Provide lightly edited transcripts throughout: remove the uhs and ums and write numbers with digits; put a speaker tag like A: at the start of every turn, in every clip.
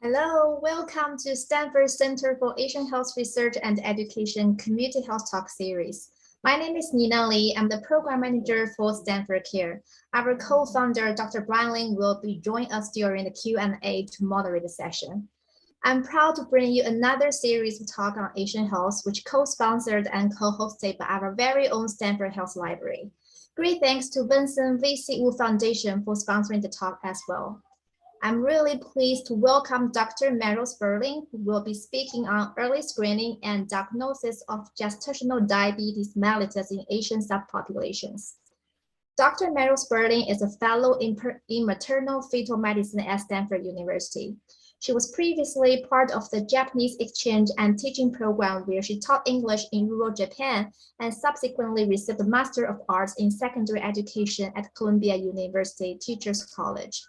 A: Hello, welcome to Stanford Center for Asian Health Research and Education Community Health Talk Series. My name is Nina Lee. I'm the Program Manager for Stanford Care. Our co-founder, Dr. Brian Ling, will be joining us during the Q&A to moderate the session. I'm proud to bring you another series of talk on Asian health, which co-sponsored and co-hosted by our very own Stanford Health Library. Great thanks to Vincent V.C. Wu Foundation for sponsoring the talk as well. I'm really pleased to welcome Dr. Meryl Sperling, who will be speaking on early screening and diagnosis of gestational diabetes mellitus in Asian subpopulations. Dr. Meryl Sperling is a fellow in maternal-fetal medicine at Stanford University. She was previously part of the Japanese exchange and teaching program where she taught English in rural Japan and subsequently received a Master of Arts in Secondary Education at Columbia University Teachers College.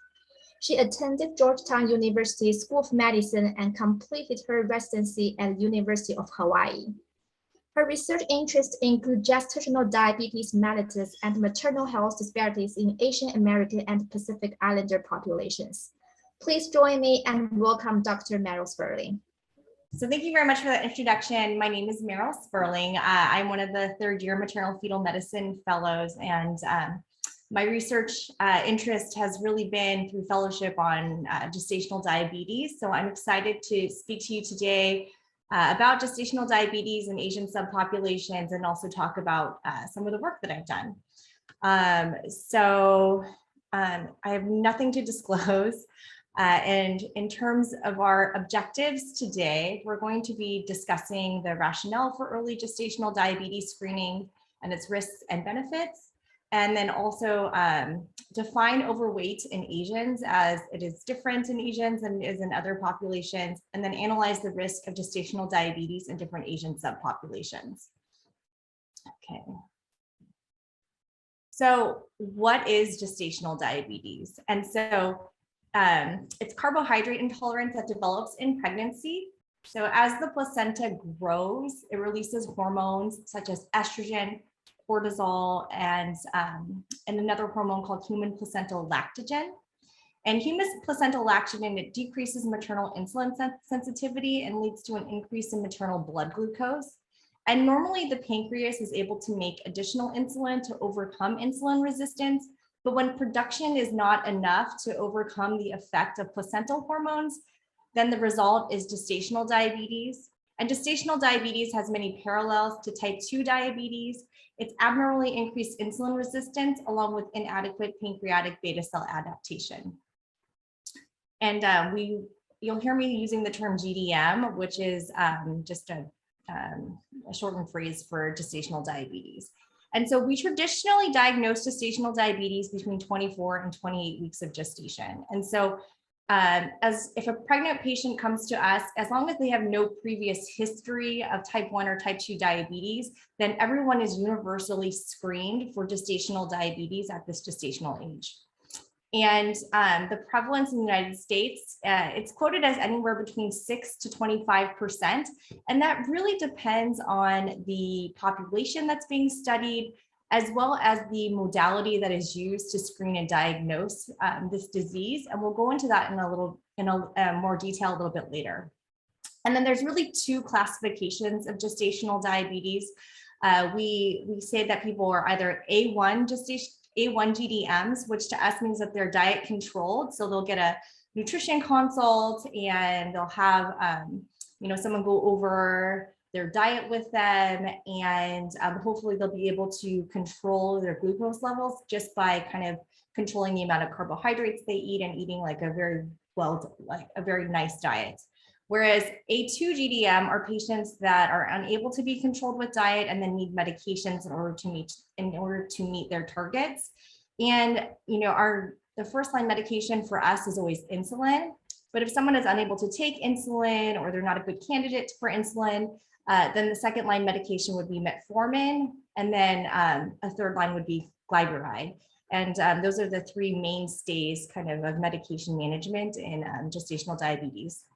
A: She attended Georgetown University School of Medicine and completed her residency at the University of Hawaii. Her research interests include gestational diabetes mellitus and maternal health disparities in Asian American and Pacific Islander populations. Please join me and welcome Dr. Meryl Sperling.
B: So thank you very much for that introduction. My name is Meryl Sperling. I'm one of the third-year maternal-fetal medicine fellows, and my research interest has really been through fellowship on gestational diabetes. So I'm excited to speak to you today about gestational diabetes in Asian subpopulations and also talk about some of the work that I've done. I have nothing to disclose. And in terms of our objectives today, we're going to be discussing the rationale for early gestational diabetes screening and its risks and benefits, and then also define overweight in Asians as it is different in Asians than it is in other populations, and then analyze the risk of gestational diabetes in different Asian subpopulations. Okay. So what is gestational diabetes? And so it's carbohydrate intolerance that develops in pregnancy. So as the placenta grows, it releases hormones such as estrogen, cortisol, and another hormone called human placental lactogen. And human placental lactogen, it decreases maternal insulin sensitivity and leads to an increase in maternal blood glucose. And normally the pancreas is able to make additional insulin to overcome insulin resistance. But when production is not enough to overcome the effect of placental hormones, then the result is gestational diabetes. And gestational diabetes has many parallels to type 2 diabetes. It's abnormally increased insulin resistance along with inadequate pancreatic beta cell adaptation. And you'll hear me using the term GDM, which is just a shortened phrase for gestational diabetes. And so we traditionally diagnose gestational diabetes between 24 and 28 weeks of gestation. And so if a pregnant patient comes to us, as long as they have no previous history of type 1 or type 2 diabetes, then everyone is universally screened for gestational diabetes at this gestational age. And the prevalence in the United States, it's quoted as anywhere between 6 to 25%. And that really depends on the population that's being studied, as well as the modality that is used to screen and diagnose this disease. And we'll go into that in more detail a little bit later. And then there's really two classifications of gestational diabetes. We say that people are either A1 GDMs, which to us means that they're diet controlled. So they'll get a nutrition consult and they'll have someone go over their diet with them, and hopefully they'll be able to control their glucose levels just by kind of controlling the amount of carbohydrates they eat and eating like a very nice diet. Whereas A2 GDM are patients that are unable to be controlled with diet and then need medications in order to meet their targets. And the first line medication for us is always insulin. But if someone is unable to take insulin or they're not a good candidate for insulin, then the second line medication would be metformin, and then a third line would be glyburide. And those are the three mainstays kind of medication management in gestational diabetes.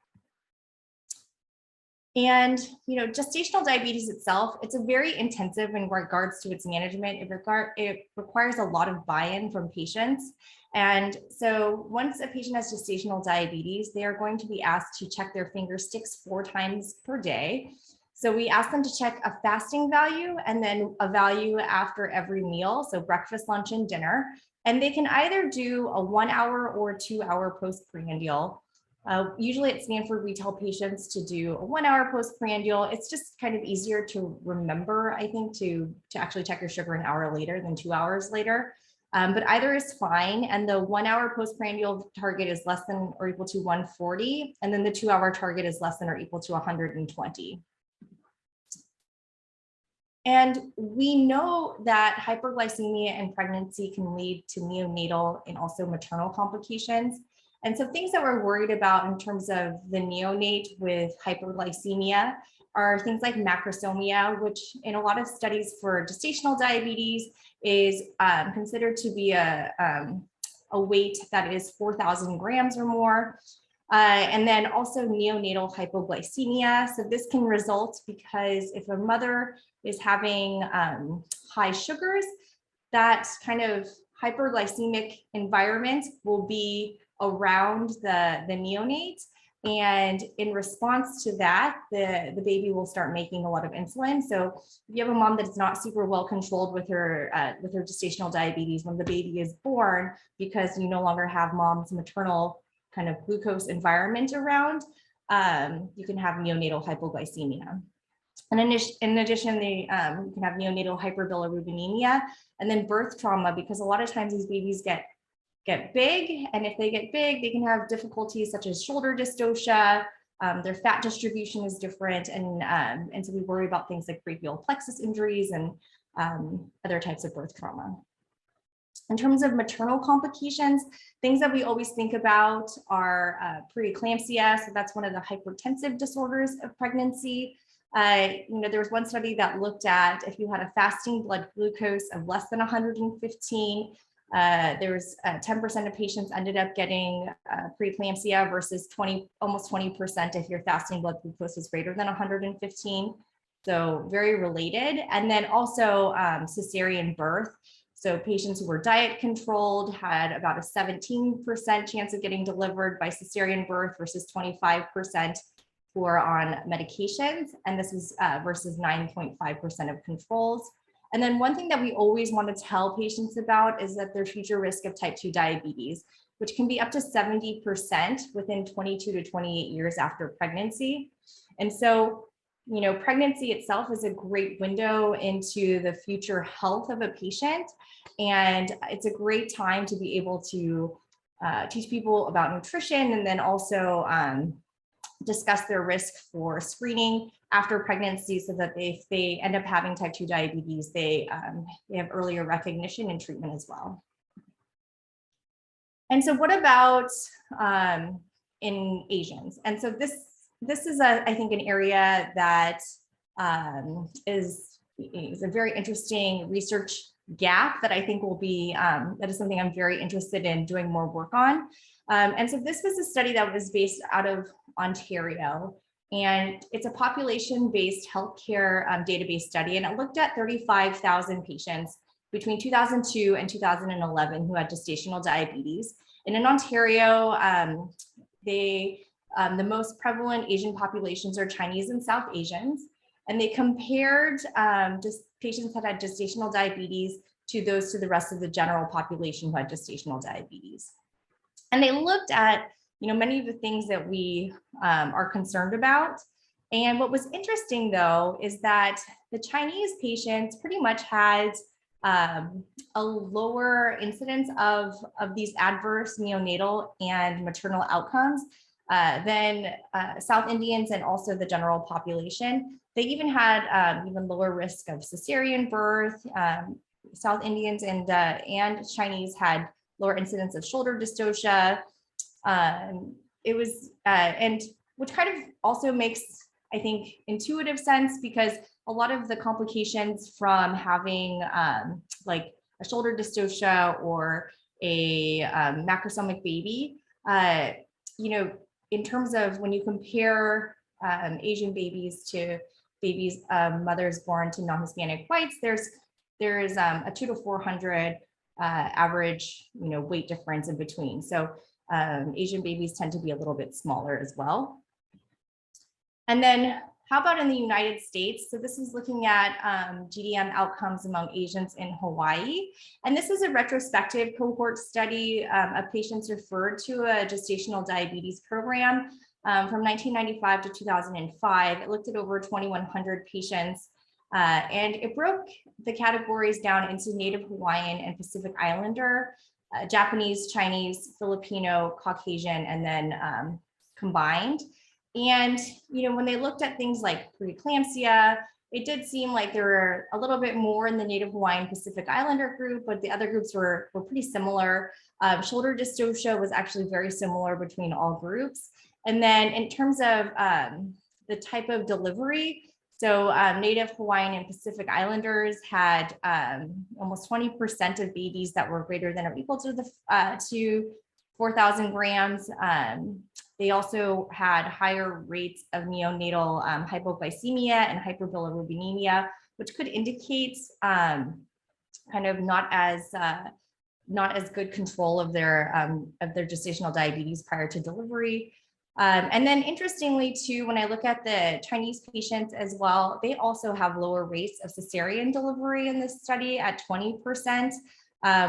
B: And, gestational diabetes itself, it's a very intensive in regards to its management. It requires a lot of buy-in from patients. And so once a patient has gestational diabetes, they are going to be asked to check their finger sticks 4 times per day. So we ask them to check a fasting value and then a value after every meal, so breakfast, lunch, and dinner. And they can either do a 1 hour or 2 hour postprandial. Usually at Stanford, we tell patients to do a 1 hour postprandial. It's just kind of easier to remember, I think, to actually check your sugar an hour later than 2 hours later. But either is fine. And the 1 hour postprandial target is less than or equal to 140. And then the 2 hour target is less than or equal to 120. And we know that hyperglycemia in pregnancy can lead to neonatal and also maternal complications. And so things that we're worried about in terms of the neonate with hyperglycemia are things like macrosomia, which in a lot of studies for gestational diabetes is considered to be a weight that is 4,000 grams or more. And then also neonatal hypoglycemia. So this can result because if a mother is having high sugars, that kind of hyperglycemic environment will be around the neonate. And in response to that, the baby will start making a lot of insulin. So if you have a mom that's not super well controlled with her gestational diabetes, when the baby is born, because you no longer have mom's maternal kind of glucose environment around, you can have neonatal hypoglycemia. And in addition, you can have neonatal hyperbilirubinemia, and then birth trauma, because a lot of times these babies get big, and if they get big, they can have difficulties such as shoulder dystocia. Their fat distribution is different, and so we worry about things like brachial plexus injuries and other types of birth trauma. In terms of maternal complications, things that we always think about are preeclampsia. So that's one of the hypertensive disorders of pregnancy. There was one study that looked at if you had a fasting blood glucose of less than 115, there was 10% of patients ended up getting preeclampsia versus almost 20% if your fasting blood glucose is greater than 115. So very related. And then also cesarean birth. So patients who were diet controlled had about a 17% chance of getting delivered by cesarean birth versus 25% who are on medications. And this is versus 9.5% of controls. And then one thing that we always want to tell patients about is that their future risk of type 2 diabetes, which can be up to 70% within 22 to 28 years after pregnancy. And so, pregnancy itself is a great window into the future health of a patient. And it's a great time to be able to teach people about nutrition, and then also discuss their risk for screening after pregnancy, so that if they end up having type 2 diabetes, they have earlier recognition and treatment as well. And so what about in Asians? And so this is, I think, an area that is a very interesting research gap that I think will be, that is something I'm very interested in doing more work on. And so this was a study that was based out of Ontario, and it's a population-based healthcare database study, and it looked at 35,000 patients between 2002 and 2011 who had gestational diabetes. And in Ontario, the most prevalent Asian populations are Chinese and South Asians, and they compared just patients that had gestational diabetes to those to the rest of the general population who had gestational diabetes. And they looked at many of the things that we are concerned about. And what was interesting, though, is that the Chinese patients pretty much had a lower incidence of these adverse neonatal and maternal outcomes than South Indians and also the general population. They even had even lower risk of cesarean birth. South Indians and Chinese had lower incidence of shoulder dystocia. It was, and which kind of also makes, I think, intuitive sense, because a lot of the complications from having like a shoulder dystocia or a macrosomic baby, in terms of when you compare Asian babies to babies, mothers born to non-Hispanic whites, there is a 200 to 400 average, weight difference in between. So Asian babies tend to be a little bit smaller as well. And then how about in the United States? So this is looking at GDM outcomes among Asians in Hawaii. And this is a retrospective cohort study of patients referred to a gestational diabetes program from 1995 to 2005. It looked at over 2,100 patients. And it broke the categories down into Native Hawaiian and Pacific Islander, Japanese, Chinese, Filipino, Caucasian, and then combined. And, when they looked at things like preeclampsia, it did seem like there were a little bit more in the Native Hawaiian Pacific Islander group, but the other groups were pretty similar. Shoulder dystocia was actually very similar between all groups. And then in terms of the type of delivery, so Native Hawaiian and Pacific Islanders had almost 20% of babies that were greater than or equal to 4,000 grams. They also had higher rates of neonatal hypoglycemia and hyperbilirubinemia, which could indicate kind of not as good control of their gestational diabetes prior to delivery. And then interestingly too, when I look at the Chinese patients as well, they also have lower rates of cesarean delivery in this study at 20%,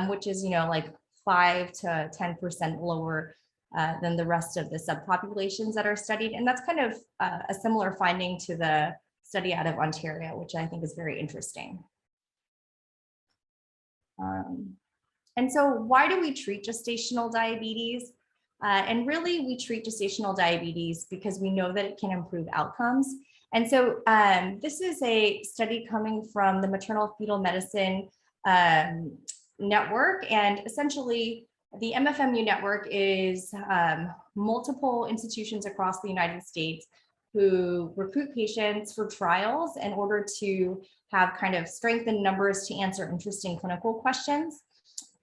B: which is, like 5 to 10% lower than the rest of the subpopulations that are studied. And that's kind of a similar finding to the study out of Ontario, which I think is very interesting. And so why do we treat gestational diabetes? And really, we treat gestational diabetes because we know that it can improve outcomes. And so this is a study coming from the Maternal-Fetal Medicine network. And essentially, the MFMU network is multiple institutions across the United States who recruit patients for trials in order to have kind of strength in numbers to answer interesting clinical questions.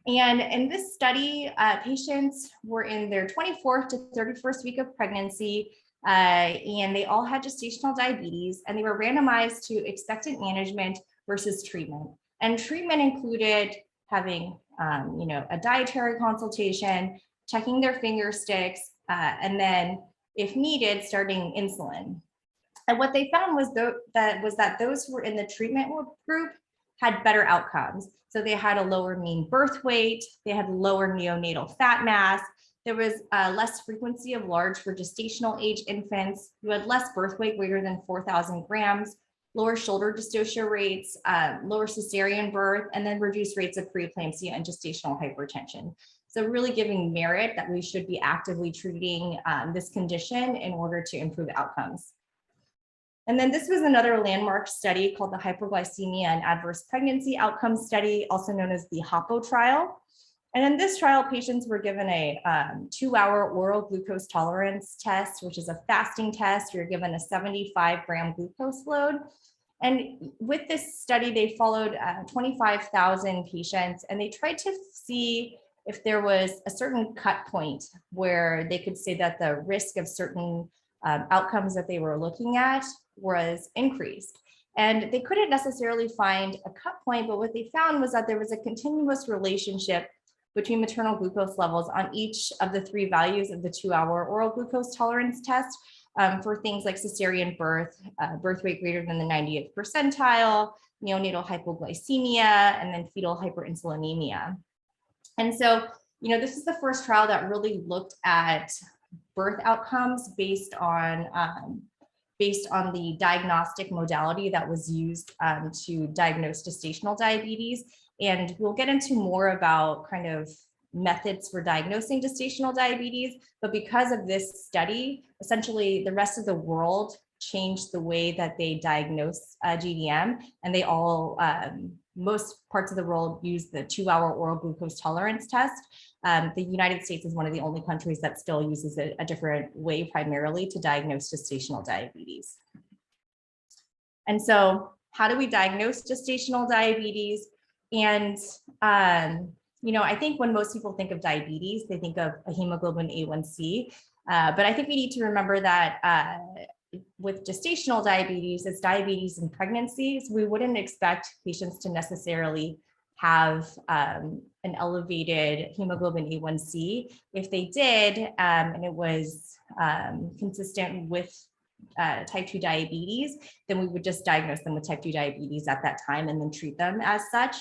B: And in this study, patients were in their 24th to 31st week of pregnancy, and they all had gestational diabetes, and they were randomized to expectant management versus treatment. And treatment included having, a dietary consultation, checking their finger sticks, and then, if needed, starting insulin. And what they found was that those who were in the treatment group had better outcomes. So they had a lower mean birth weight, they had lower neonatal fat mass, there was less frequency of large for gestational age infants, who had less birth weight greater than 4,000 grams, lower shoulder dystocia rates, lower cesarean birth, and then reduced rates of preeclampsia and gestational hypertension. So really giving merit that we should be actively treating this condition in order to improve outcomes. And then this was another landmark study called the Hyperglycemia and Adverse Pregnancy Outcomes Study, also known as the HOPO trial. And in this trial, patients were given a 2-hour oral glucose tolerance test, which is a fasting test. You're given a 75-gram glucose load. And with this study, they followed 25,000 patients, and they tried to see if there was a certain cut point where they could say that the risk of certain outcomes that they were looking at was increased. And they couldn't necessarily find a cut point, but what they found was that there was a continuous relationship between maternal glucose levels on each of the 3 values of the 2-hour oral glucose tolerance test for things like cesarean birth, birth weight greater than the 90th percentile, neonatal hypoglycemia, and then fetal hyperinsulinemia. And so, this is the first trial that really looked at birth outcomes based on the diagnostic modality that was used to diagnose gestational diabetes. And we'll get into more about kind of methods for diagnosing gestational diabetes, but because of this study, essentially the rest of the world changed the way that they diagnose GDM, and they all, most parts of the world use the 2-hour oral glucose tolerance test. The United States is one of the only countries that still uses a different way primarily to diagnose gestational diabetes. And so how do we diagnose gestational diabetes? And, I think when most people think of diabetes, they think of a hemoglobin A1C, but I think we need to remember that with gestational diabetes, it's diabetes in pregnancy. So we wouldn't expect patients to necessarily have an elevated hemoglobin A1C. If they did, and it was consistent with type 2 diabetes, then we would just diagnose them with type 2 diabetes at that time and then treat them as such.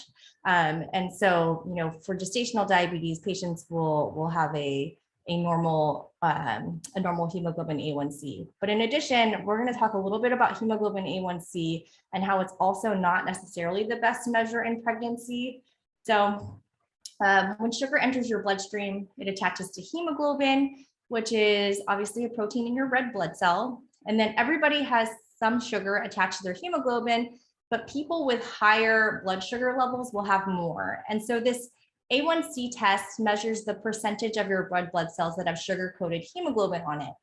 B: And so, for gestational diabetes, patients will have a normal hemoglobin A1C. But in addition, we're going to talk a little bit about hemoglobin A1C and how it's also not necessarily the best measure in pregnancy. So when sugar enters your bloodstream, it attaches to hemoglobin, which is obviously a protein in your red blood cell. And then everybody has some sugar attached to their hemoglobin, but people with higher blood sugar levels will have more. And so this A1C test measures the percentage of your red blood cells that have sugar-coated hemoglobin on it.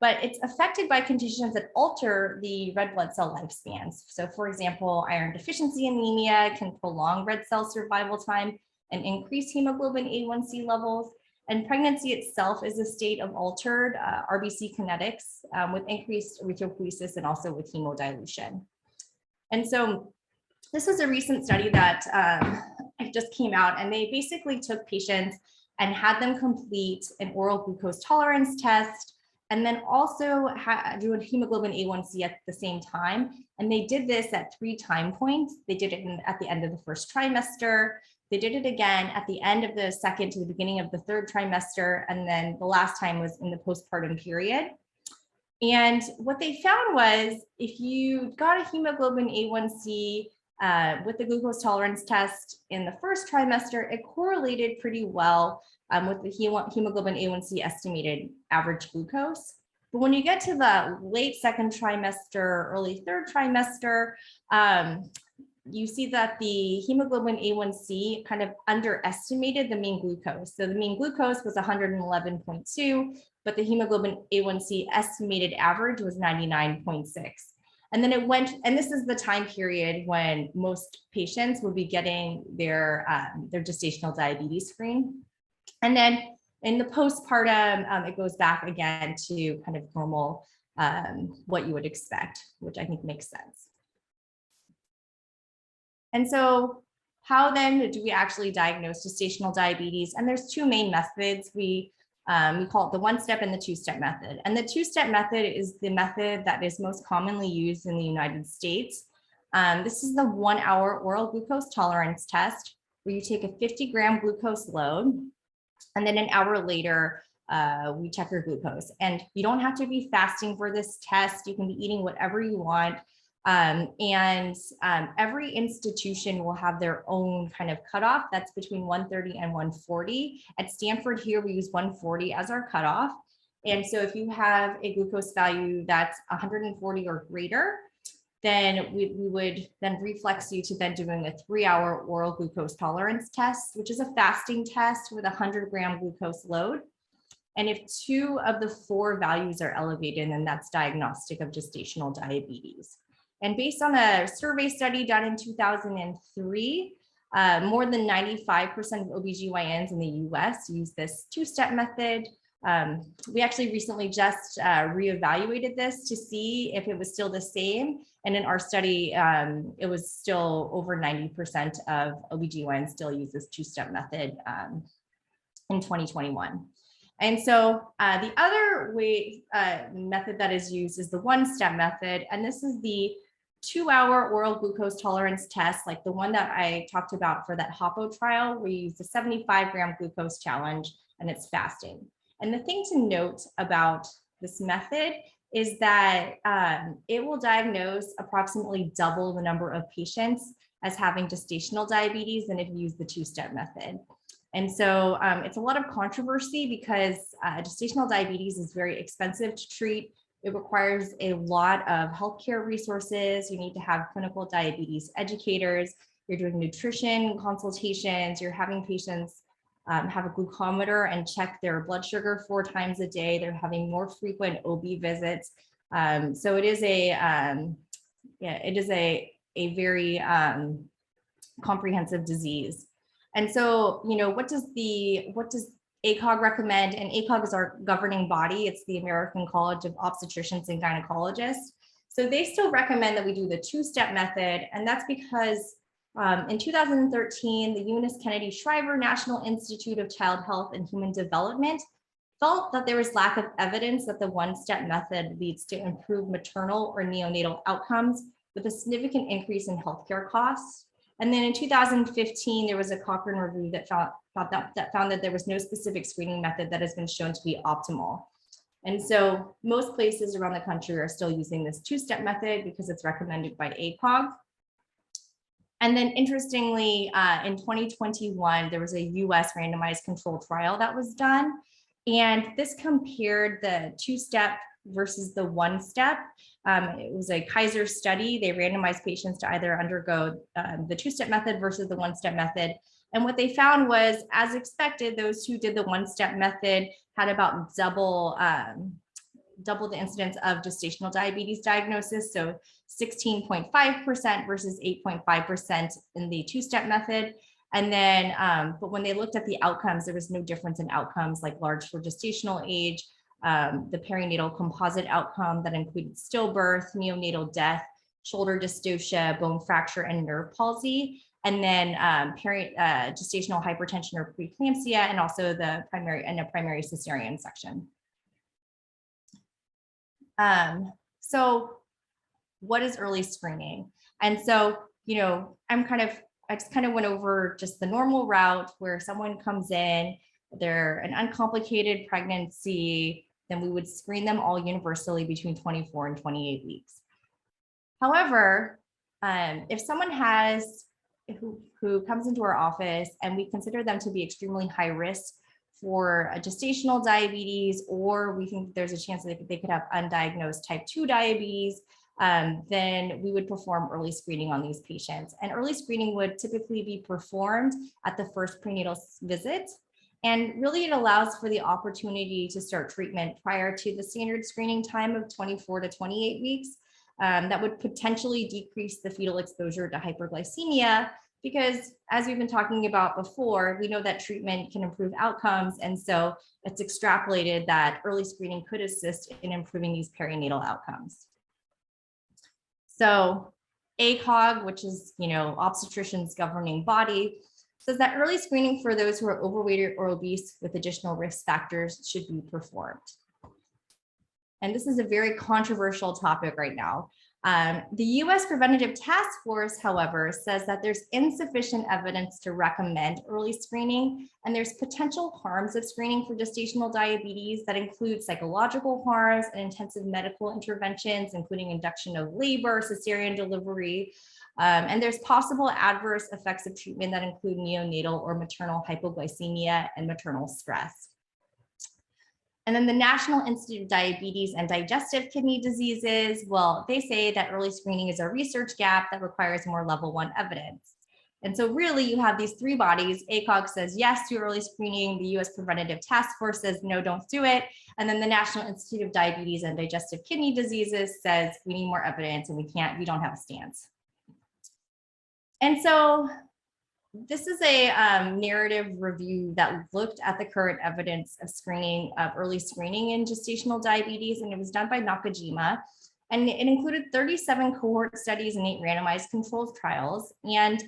B: But it's affected by conditions that alter the red blood cell lifespans. So for example, iron deficiency anemia can prolong red cell survival time and increase hemoglobin A1C levels. And pregnancy itself is a state of altered RBC kinetics with increased erythropoiesis and also with hemodilution. And so this was a recent study that just came out, and they basically took patients and had them complete an oral glucose tolerance test, and then also do a hemoglobin A1C at the same time. And they did this at 3 time points. They did it at the end of the first trimester. They did it again at the end of the second to the beginning of the third trimester. And then the last time was in the postpartum period. And what they found was if you got a hemoglobin A1C with the glucose tolerance test in the first trimester, it correlated pretty well with the hemoglobin A1C estimated average glucose. But when you get to the late second trimester, early third trimester, you see that the hemoglobin A1C kind of underestimated the mean glucose. So the mean glucose was 111.2, but the hemoglobin A1C estimated average was 99.6. And then it went, and this is the time period when most patients will be getting their gestational diabetes screen. And then in the postpartum, it goes back again to kind of normal, what you would expect, which I think makes sense. And so how then do we actually diagnose gestational diabetes? And there's 2 main methods. We call it the 1-step and the 2-step method. And the 2-step method is the method that is most commonly used in the United States. This is the 1-hour oral glucose tolerance test, where you take a 50-gram glucose load, and then an hour later, we check your glucose. And you don't have to be fasting for this test. You can be eating whatever you want. Every institution will have their own kind of cutoff that's between 130 and 140. At Stanford here, we use 140 as our cutoff. And so if you have a glucose value that's 140 or greater, then we would then reflex you to then doing a 3-hour oral glucose tolerance test, which is a fasting test with a 100-gram glucose load. And if 2 of the 4 values are elevated, then that's diagnostic of gestational diabetes. And based on a survey study done in 2003, more than 95% of OBGYNs in the US use this 2-step method. We actually recently just reevaluated this to see if it was still the same. And in our study, it was still over 90% of OBGYNs still use this 2-step method in 2021. And so the other method that is used is the 1-step method. And this is the 2-hour oral glucose tolerance test, like the one that I talked about for that HOPO trial, where you use the 75-gram glucose challenge, and it's fasting. And the thing to note about this method is that it will diagnose approximately double the number of patients as having gestational diabetes than if you use the 2-step method. And so it's a lot of controversy because gestational diabetes is very expensive to treat. It requires a lot of healthcare resources. You need to have clinical diabetes educators. You're doing nutrition consultations. You're having patients have a glucometer and check their blood sugar 4 times a day. They're having more frequent OB visits. So it is a very comprehensive disease. And so, what does ACOG recommend, and ACOG is our governing body. It's the American College of Obstetricians and Gynecologists. So they still recommend that we do the two-step method. And that's because in 2013, the Eunice Kennedy Shriver National Institute of Child Health and Human Development felt that there was lack of evidence that the one-step method leads to improved maternal or neonatal outcomes with a significant increase in healthcare costs. And then in 2015, there was a Cochrane review that found that there was no specific screening method that has been shown to be optimal. And so most places around the country are still using this two-step method because it's recommended by ACOG. And then interestingly, in 2021, there was a US randomized controlled trial that was done. And this compared the two-step versus the one-step. It was a Kaiser study. They randomized patients to either undergo the two-step method versus the one-step method. And what they found was, as expected, those who did the one-step method had about double the incidence of gestational diabetes diagnosis. So 16.5% versus 8.5% in the two-step method. And then, but when they looked at the outcomes, there was no difference in outcomes like large for gestational age, the perinatal composite outcome that included stillbirth, neonatal death, shoulder dystocia, bone fracture, and nerve palsy. And then gestational hypertension or preeclampsia, and also the primary cesarean section. So what is early screening? And so, I just kind of went over just the normal route where someone comes in, they're an uncomplicated pregnancy, then we would screen them all universally between 24 and 28 weeks. However, if someone who comes into our office and we consider them to be extremely high risk for gestational diabetes, or we think there's a chance that they could have undiagnosed type 2 diabetes, then we would perform early screening on these patients. And early screening would typically be performed at the first prenatal visit. And really it allows for the opportunity to start treatment prior to the standard screening time of 24 to 28 weeks. That would potentially decrease the fetal exposure to hyperglycemia, because as we've been talking about before, we know that treatment can improve outcomes. And so it's extrapolated that early screening could assist in improving these perinatal outcomes. So ACOG, which is, obstetrician's governing body, says that early screening for those who are overweight or obese with additional risk factors should be performed. And this is a very controversial topic right now. The US Preventative Task Force, however, says that there's insufficient evidence to recommend early screening, and there's potential harms of screening for gestational diabetes that include psychological harms and intensive medical interventions, including induction of labor, cesarean delivery, and there's possible adverse effects of treatment that include neonatal or maternal hypoglycemia and maternal stress. And then the National Institute of Diabetes and Digestive Kidney Diseases, well, they say that early screening is a research gap that requires more level 1 evidence. And so really you have these three bodies. ACOG says yes to early screening. The US Preventative Task Force says no, don't do it. And then the National Institute of Diabetes and Digestive Kidney Diseases says we need more evidence and we don't have a stance. And so this is a narrative review that looked at the current evidence of early screening in gestational diabetes, and it was done by Nakajima. And it included 37 cohort studies and 8 randomized controlled trials. And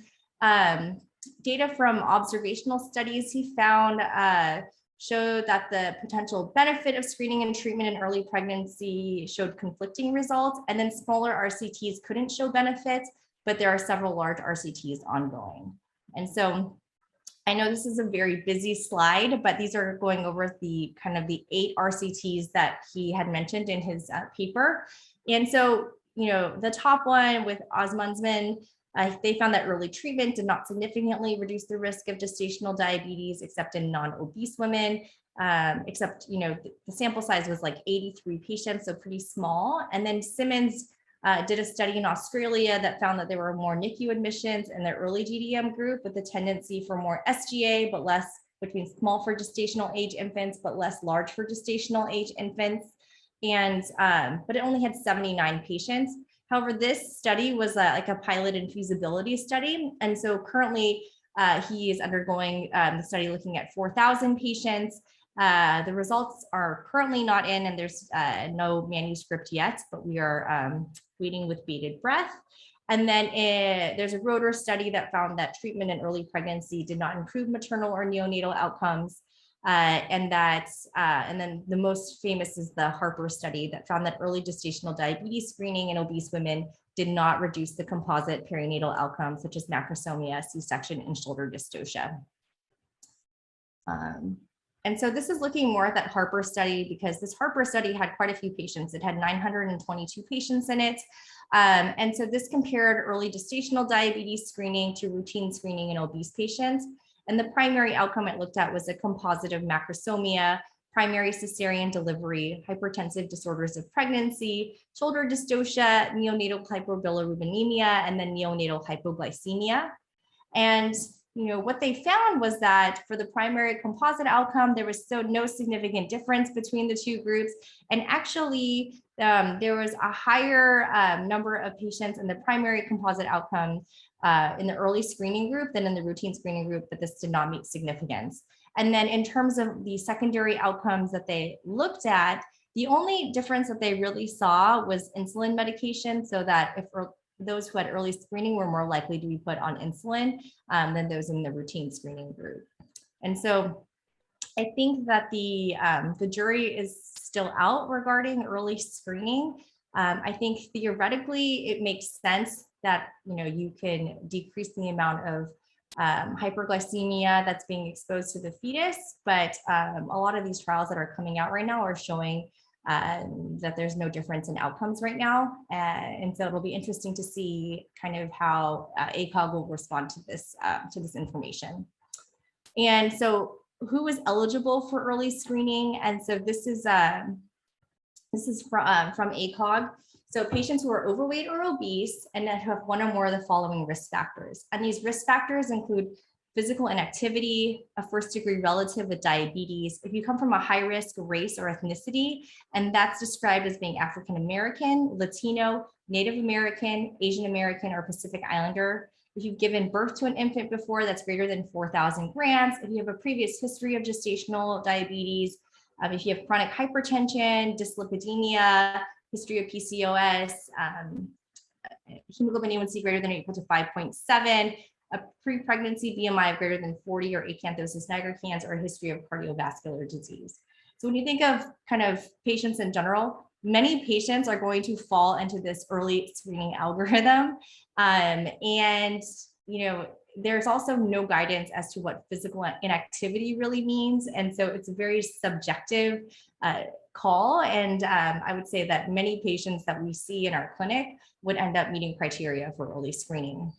B: data from observational studies he found showed that the potential benefit of screening and treatment in early pregnancy showed conflicting results. And then smaller RCTs couldn't show benefits, but there are several large RCTs ongoing. And so I know this is a very busy slide, but these are going over the kind of the 8 RCTs that he had mentioned in his paper. And so, the top one with Osmundsman, they found that early treatment did not significantly reduce the risk of gestational diabetes, except in non-obese women, except, the sample size was like 83 patients, so pretty small. And then Simmons did a study in Australia that found that there were more NICU admissions in the early GDM group with a tendency for more SGA, but less, which means small for gestational age infants, but less large for gestational age infants. And, but it only had 79 patients. However, this study was like a pilot and feasibility study. And so currently He is undergoing the study looking at 4,000 patients. The results are currently not in, and there's no manuscript yet, but we are waiting with bated breath. And then there's a Rotor study that found that treatment in early pregnancy did not improve maternal or neonatal outcomes. And then the most famous is the Harper study that found that early gestational diabetes screening in obese women did not reduce the composite perinatal outcomes, such as macrosomia, C-section, and shoulder dystocia. And so this is looking more at that Harper study, because this Harper study had quite a few patients. It had 922 patients in it. And so this compared early gestational diabetes screening to routine screening in obese patients. And the primary outcome it looked at was a composite of macrosomia, primary cesarean delivery, hypertensive disorders of pregnancy, shoulder dystocia, neonatal hyperbilirubinemia, and then neonatal hypoglycemia. And what they found was that for the primary composite outcome, there was no significant difference between the two groups. And actually, there was a higher number of patients in the primary composite outcome in the early screening group than in the routine screening group, but this did not meet significance. And then in terms of the secondary outcomes that they looked at, the only difference that they really saw was insulin medication, so that if those who had early screening were more likely to be put on insulin than those in the routine screening group. And so I think that the jury is still out regarding early screening. I think theoretically it makes sense that you can decrease the amount of hyperglycemia that's being exposed to the fetus, but a lot of these trials that are coming out right now are showing that there's no difference in outcomes right now. And so it'll be interesting to see kind of how ACOG will respond to this information. And so who is eligible for early screening? And so this is from ACOG. So patients who are overweight or obese and that have one or more of the following risk factors. And these risk factors include physical inactivity, a first-degree relative with diabetes, if you come from a high-risk race or ethnicity, and that's described as being African American, Latino, Native American, Asian American, or Pacific Islander, if you've given birth to an infant before that's greater than 4,000 grams, if you have a previous history of gestational diabetes, if you have chronic hypertension, dyslipidemia, history of PCOS, hemoglobin A1C greater than or equal to 5.7, a pre-pregnancy BMI of greater than 40 or acanthosis nigricans, or a history of cardiovascular disease. So when you think of kind of patients in general, many patients are going to fall into this early screening algorithm. There's also no guidance as to what physical inactivity really means. And so it's a very subjective call. And I would say that many patients that we see in our clinic would end up meeting criteria for early screening.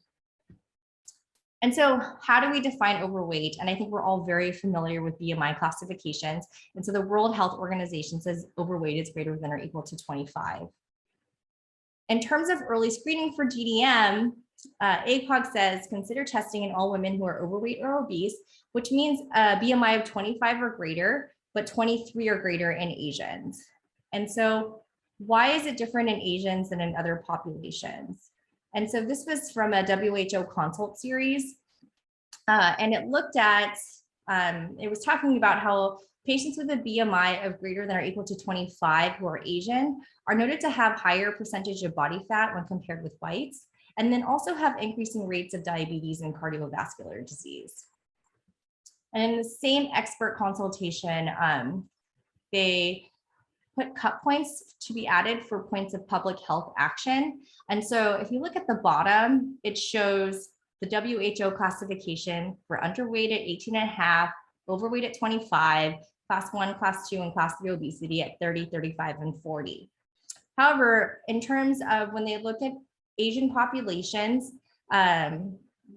B: And so how do we define overweight? And I think we're all very familiar with BMI classifications. And so the World Health Organization says overweight is greater than or equal to 25. In terms of early screening for GDM, ACOG says consider testing in all women who are overweight or obese, which means a BMI of 25 or greater, but 23 or greater in Asians. And so why is it different in Asians than in other populations? And so this was from a WHO consult series, and it looked at, it was talking about how patients with a BMI of greater than or equal to 25 who are Asian are noted to have higher percentage of body fat when compared with whites, and then also have increasing rates of diabetes and cardiovascular disease. And in the same expert consultation, they put cut points to be added for points of public health action. And so if you look at the bottom, it shows the WHO classification for underweight at 18.5, overweight at 25, class 1, class 2, and class 3 obesity at 30, 35, and 40. However, in terms of when they look at Asian populations,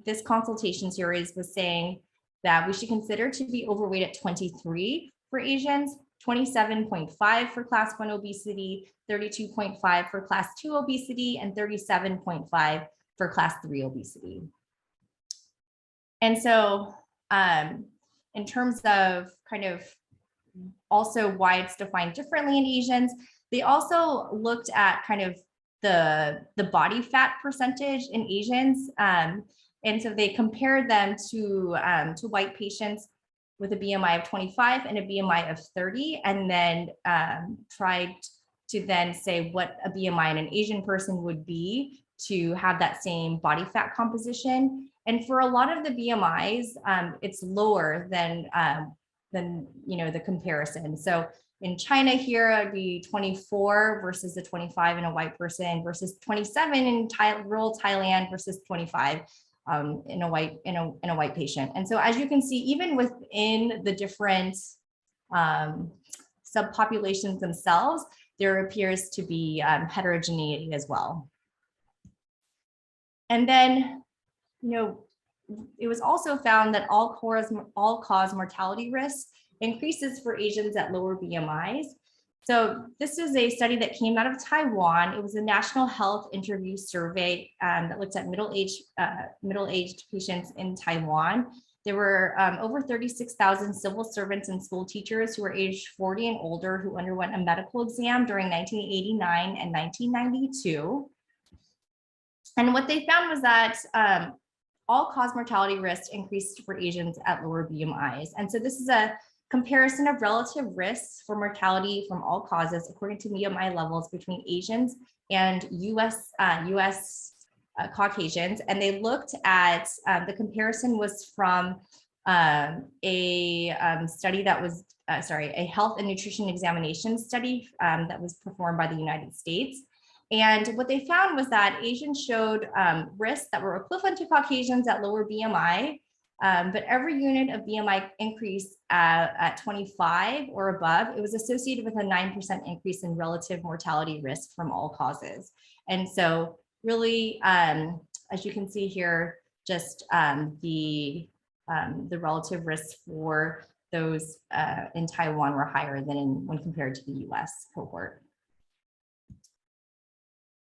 B: this consultation series was saying that we should consider to be overweight at 23 for Asians, 27.5 for class 1 obesity, 32.5 for class 2 obesity, and 37.5 for class 3 obesity. And so in terms of kind of also why it's defined differently in Asians, they also looked at kind of the body fat percentage in Asians. And And so they compared them to white patients with a BMI of 25 and a BMI of 30, and then tried to then say what a BMI in an Asian person would be to have that same body fat composition. And for a lot of the BMIs, it's lower than the comparison. So in China here, it'd be 24 versus the 25 in a white person versus 27 in rural Thailand versus 25 in a white patient. And so as you can see, even within the different subpopulations themselves, there appears to be heterogeneity as well. And then, it was also found that all-cause mortality risk increases for Asians at lower BMIs. So this is a study that came out of Taiwan. It was a national health interview survey that looked at middle-aged patients in Taiwan. There were over 36,000 civil servants and school teachers who were aged 40 and older who underwent a medical exam during 1989 and 1992. And what they found was that all-cause mortality risk increased for Asians at lower BMIs. And so this is a comparison of relative risks for mortality from all causes according to BMI levels between Asians and US Caucasians. And they looked at, the comparison was from a study that was, a health and nutrition examination study that was performed by the United States. And what they found was that Asians showed risks that were equivalent to Caucasians at lower BMI, but every unit of BMI increase at 25 or above, it was associated with a 9% increase in relative mortality risk from all causes. And so really, as you can see here, just the relative risks for those in Taiwan were higher than when compared to the US cohort.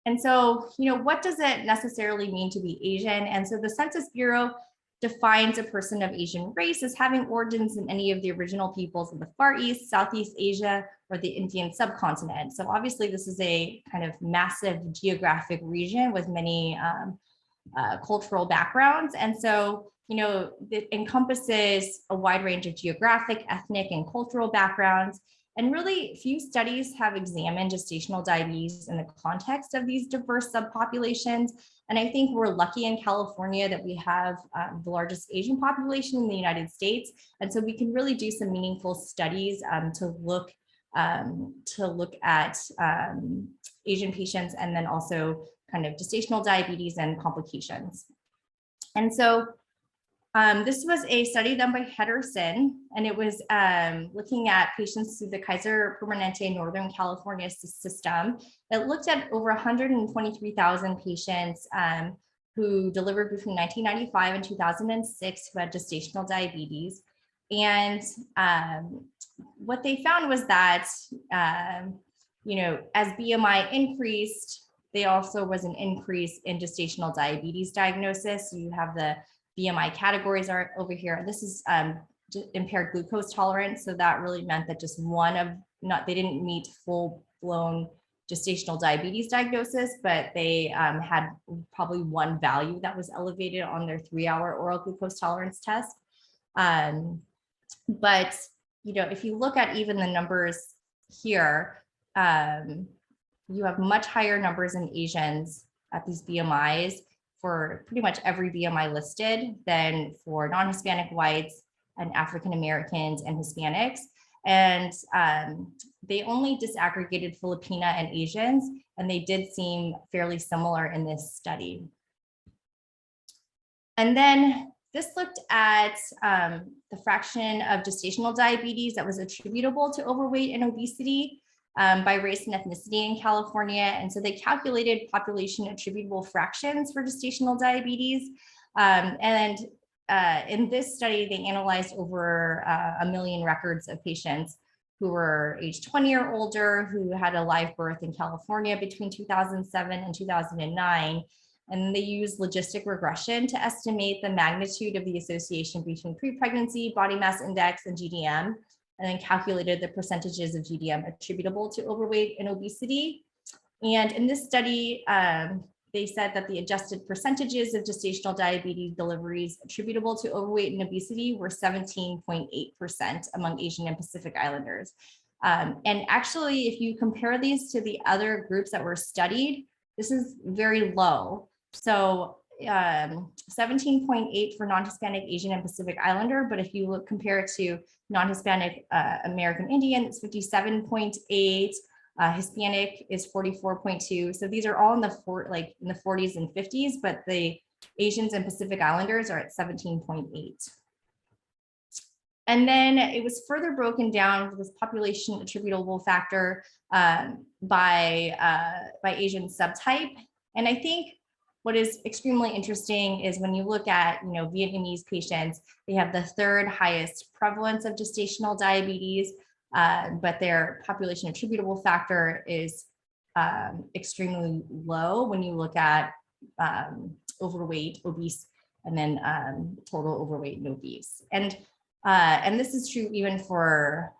B: And so, what does it necessarily mean to be Asian? And so the Census Bureau defines a person of Asian race as having origins in any of the original peoples of the Far East, Southeast Asia, or the Indian subcontinent. So obviously this is a kind of massive geographic region with many cultural backgrounds. And so, it encompasses a wide range of geographic, ethnic, and cultural backgrounds. And really few studies have examined gestational diabetes in the context of these diverse subpopulations. And I think we're lucky in California that we have the largest Asian population in the United States. And so we can really do some meaningful studies to look at Asian patients and then also kind of gestational diabetes and complications. And so this was a study done by Henderson, and it was looking at patients through the Kaiser Permanente Northern California system. It looked at over 123,000 patients who delivered between 1995 and 2006 who had gestational diabetes. And what they found was that, as BMI increased, there also was an increase in gestational diabetes diagnosis. So you have the BMI categories are over here. This is impaired glucose tolerance. So that really meant that just they didn't meet full-blown gestational diabetes diagnosis, but they had probably one value that was elevated on their 3-hour oral glucose tolerance test. But, if you look at even the numbers here, you have much higher numbers in Asians at these BMIs for pretty much every BMI listed than for non-Hispanic whites and African Americans and Hispanics. And they only disaggregated Filipina and Asians, and they did seem fairly similar in this study. And then this looked at the fraction of gestational diabetes that was attributable to overweight and obesity by race and ethnicity in California. And so they calculated population attributable fractions for gestational diabetes. In this study, they analyzed over 1 million records of patients who were age 20 or older, who had a live birth in California between 2007 and 2009. And they used logistic regression to estimate the magnitude of the association between pre-pregnancy, body mass index, and GDM, and then calculated the percentages of GDM attributable to overweight and obesity. And in this study, they said that the adjusted percentages of gestational diabetes deliveries attributable to overweight and obesity were 17.8% among Asian and Pacific Islanders. And actually, if you compare these to the other groups that were studied, this is very low. So 17.8 for non-Hispanic, Asian, and Pacific Islander. But if you compare it to non-Hispanic American Indian, it's 57.8. Hispanic is 44.2. So these are all in the 40s and 50s, but the Asians and Pacific Islanders are at 17.8. And then it was further broken down for this population attributable factor by Asian subtype. And I think what is extremely interesting is when you look at, Vietnamese patients, they have the third highest prevalence of gestational diabetes, but their population attributable factor is extremely low when you look at overweight, obese, and then total overweight and obese. And this is true even for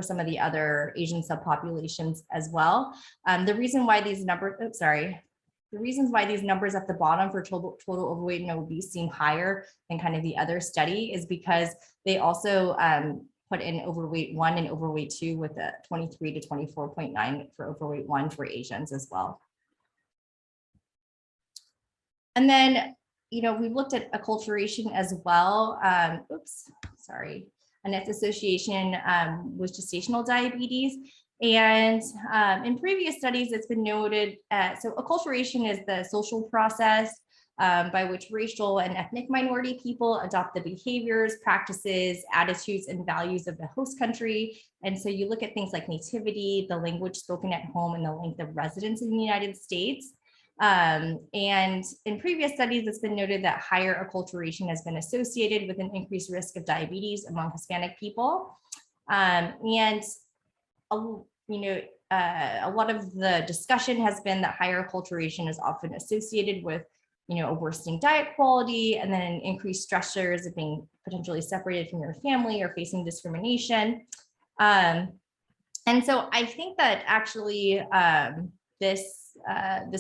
B: some of the other Asian subpopulations as well. The reason why these numbers, the reasons why these numbers at the bottom for total overweight and obese seem higher than kind of the other study is because they also put in overweight 1 and overweight 2 with a 23 to 24.9 for overweight 1 for Asians as well. And then, we've looked at acculturation as well. And its association with gestational diabetes. And in previous studies, it's been noted, so acculturation is the social process by which racial and ethnic minority people adopt the behaviors, practices, attitudes, and values of the host country. And so you look at things like nativity, the language spoken at home, and the length of residence in the United States. And in previous studies, it's been noted that higher acculturation has been associated with an increased risk of diabetes among Hispanic people. A lot of the discussion has been that higher acculturation is often associated with, a worsening diet quality, and then increased stressors of being potentially separated from your family or facing discrimination. And so I think that actually this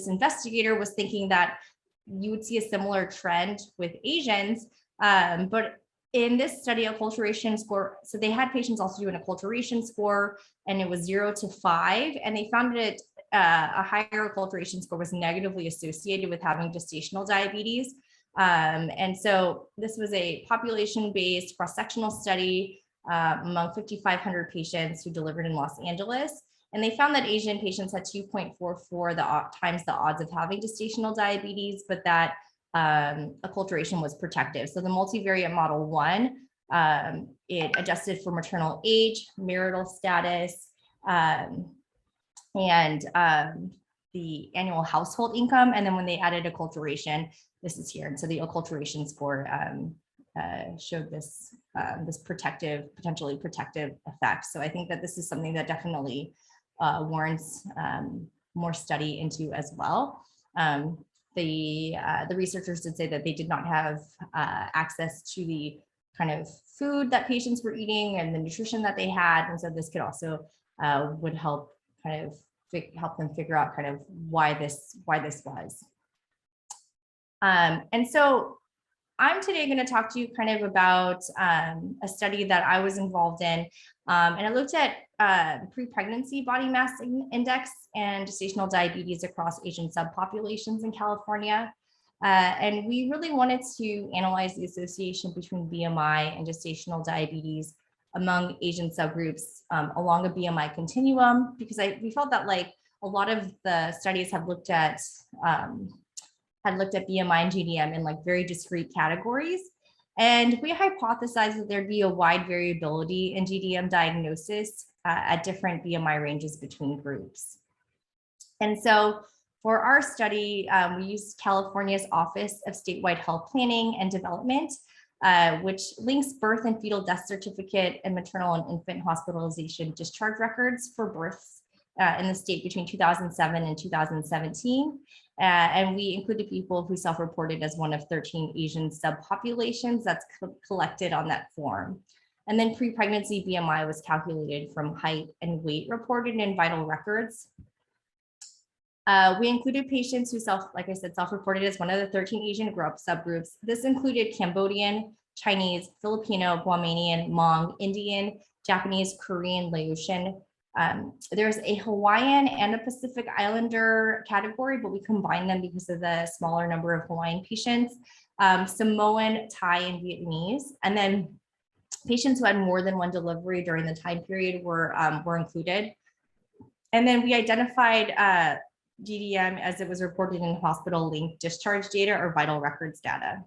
B: investigator was thinking that you would see a similar trend with Asians, but in this study, acculturation score, so they had patients also do an acculturation score, and it was 0 to 5, and they found that a higher acculturation score was negatively associated with having gestational diabetes. And so this was a population-based cross-sectional study among 5,500 patients who delivered in Los Angeles. And they found that Asian patients had 2.44 times the odds of having gestational diabetes, but that acculturation was protective. So the multivariate model 1, it adjusted for maternal age, marital status, and the annual household income. And then when they added acculturation, this is here. And so the acculturation score showed this potentially protective effect. So I think that this is something that definitely warrants more study into as well. The researchers did say that they did not have access to the kind of food that patients were eating and the nutrition that they had, and so this could also would help kind of help them figure out kind of why this was. And so I'm today going to talk to you kind of about a study that I was involved in, and I looked at pre-pregnancy body mass index and gestational diabetes across Asian subpopulations in California. And we really wanted to analyze the association between BMI and gestational diabetes among Asian subgroups along a BMI continuum, because we felt that like a lot of the studies have looked at BMI and GDM in like very discrete categories. And we hypothesized that there'd be a wide variability in GDM diagnosis at different BMI ranges between groups. And so for our study, we used California's Office of Statewide Health Planning and Development, which links birth and fetal death certificate and maternal and infant hospitalization discharge records for births in the state between 2007 and 2017. And we included people who self-reported as one of 13 Asian subpopulations that's collected on that form. And then pre-pregnancy BMI was calculated from height and weight reported in vital records. We included patients who like I said, self-reported as one of the 13 Asian subgroups. This included Cambodian, Chinese, Filipino, Guamanian, Hmong, Indian, Japanese, Korean, Laotian. There's a Hawaiian and a Pacific Islander category, but we combined them because of the smaller number of Hawaiian patients, Samoan, Thai, and Vietnamese. And then patients who had more than one delivery during the time period were included. And then we identified GDM as it was reported in hospital linked discharge data or vital records data.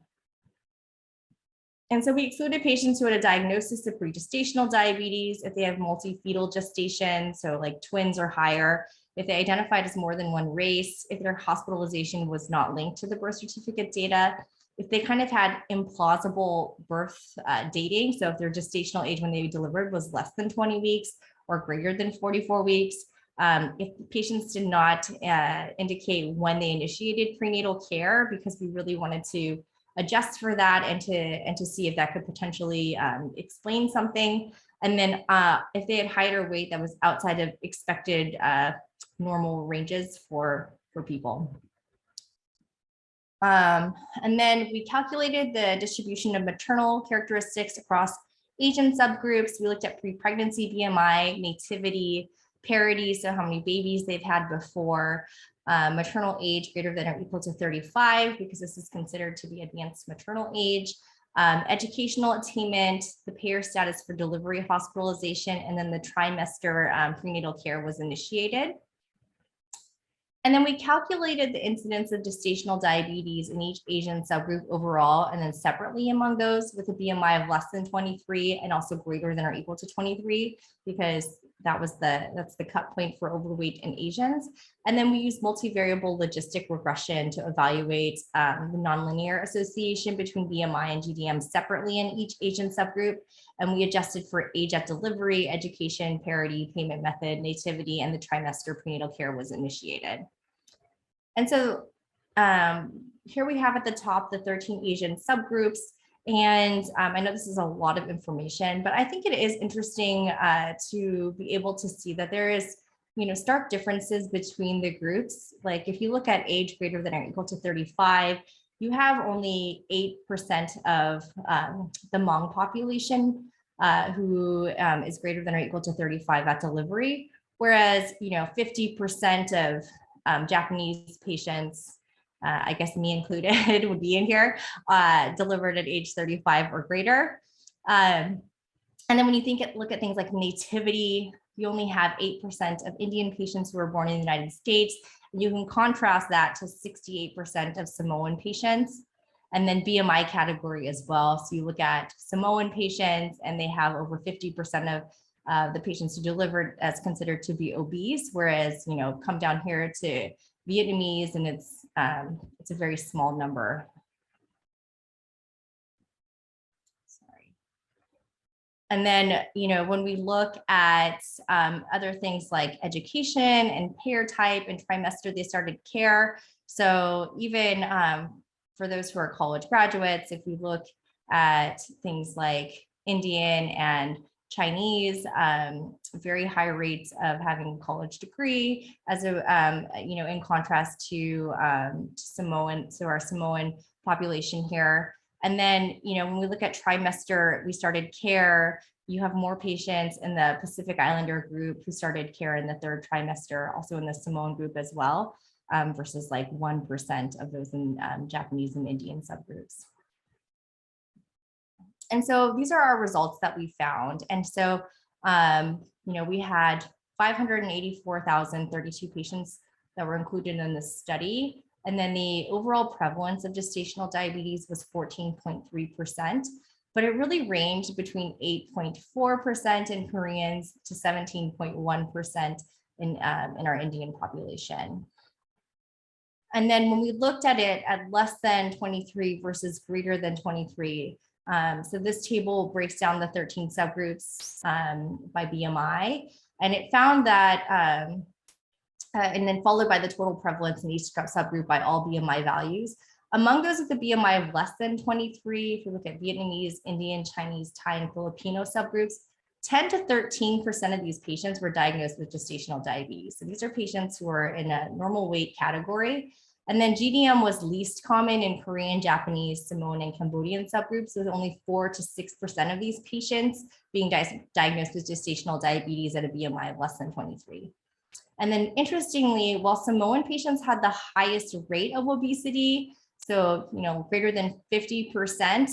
B: And so we excluded patients who had a diagnosis of pre-gestational diabetes, if they have multi-fetal gestation, so like twins or higher, if they identified as more than one race, if their hospitalization was not linked to the birth certificate data, if they kind of had implausible birth dating, so if their gestational age when they delivered was less than 20 weeks or greater than 44 weeks, if patients did not indicate when they initiated prenatal care, because we really wanted to adjust for that and to see if that could potentially explain something. And then if they had height or weight that was outside of expected normal ranges for people. And then we calculated the distribution of maternal characteristics across Asian subgroups. We looked at pre-pregnancy BMI, nativity, parity, so how many babies they've had before, maternal age greater than or equal to 35, because this is considered to be advanced maternal age, educational attainment, the payer status for delivery hospitalization, and then the trimester prenatal care was initiated. And then we calculated the incidence of gestational diabetes in each Asian subgroup overall, and then separately among those with a BMI of less than 23 and also greater than or equal to 23, because that's the cut point for overweight in Asians. And then we used multivariable logistic regression to evaluate the nonlinear association between BMI and GDM separately in each Asian subgroup. And we adjusted for age at delivery, education, parity, payment method, nativity, and the trimester prenatal care was initiated. And so here we have at the top the 13 Asian subgroups. And I know this is a lot of information, but I think it is interesting to be able to see that there is, stark differences between the groups. Like if you look at age greater than or equal to 35, you have only 8% of the Hmong population who is greater than or equal to 35 at delivery, whereas 50% of Japanese patients, I guess me included, would be in here, delivered at age 35 or greater. And then when you look at things like nativity, you only have 8% of Indian patients who were born in the United States. You can contrast that to 68% of Samoan patients, and then BMI category as well. So you look at Samoan patients and they have over 50% of the patients who delivered as considered to be obese, whereas, come down here to Vietnamese and it's a very small number. Sorry. And then, when we look at other things like education and payer type and trimester, they started care. So even for those who are college graduates, if we look at things like Indian and Chinese, very high rates of having a college degree, as a in contrast to Samoan, so our Samoan population here. And then, when we look at trimester, we started care. You have more patients in the Pacific Islander group who started care in the third trimester, also in the Samoan group as well, versus like 1% of those in Japanese and Indian subgroups. And so these are our results that we found. And so, we had 584,032 patients that were included in this study. And then the overall prevalence of gestational diabetes was 14.3%, but it really ranged between 8.4% in Koreans to 17.1% in our Indian population. And then when we looked at it at less than 23 versus greater than 23, so this table breaks down the 13 subgroups by BMI, and it found that, and then followed by the total prevalence in each subgroup by all BMI values. Among those with the BMI of less than 23, if you look at Vietnamese, Indian, Chinese, Thai, and Filipino subgroups, 10 to 13% of these patients were diagnosed with gestational diabetes. So these are patients who are in a normal weight category. And then GDM was least common in Korean, Japanese, Samoan, and Cambodian subgroups, with only 4 to 6% of these patients being diagnosed with gestational diabetes at a BMI of less than 23. And then interestingly, while Samoan patients had the highest rate of obesity, so greater than 50%,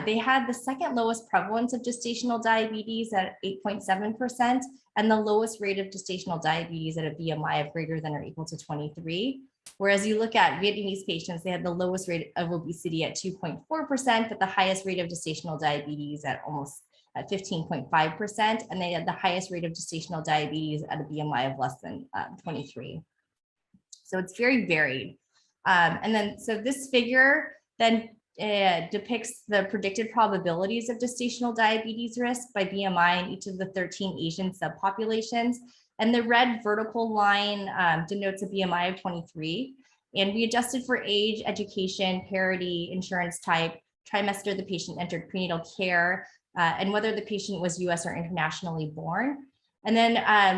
B: they had the second lowest prevalence of gestational diabetes at 8.7%, and the lowest rate of gestational diabetes at a BMI of greater than or equal to 23. Whereas you look at Vietnamese patients, they had the lowest rate of obesity at 2.4%, but the highest rate of gestational diabetes at 15.5%, and they had the highest rate of gestational diabetes at a BMI of less than 23. So it's very varied. And then, so this figure then depicts the predicted probabilities of gestational diabetes risk by BMI in each of the 13 Asian subpopulations. And the red vertical line denotes a BMI of 23. And we adjusted for age, education, parity, insurance type, trimester the patient entered prenatal care, and whether the patient was US or internationally born. And then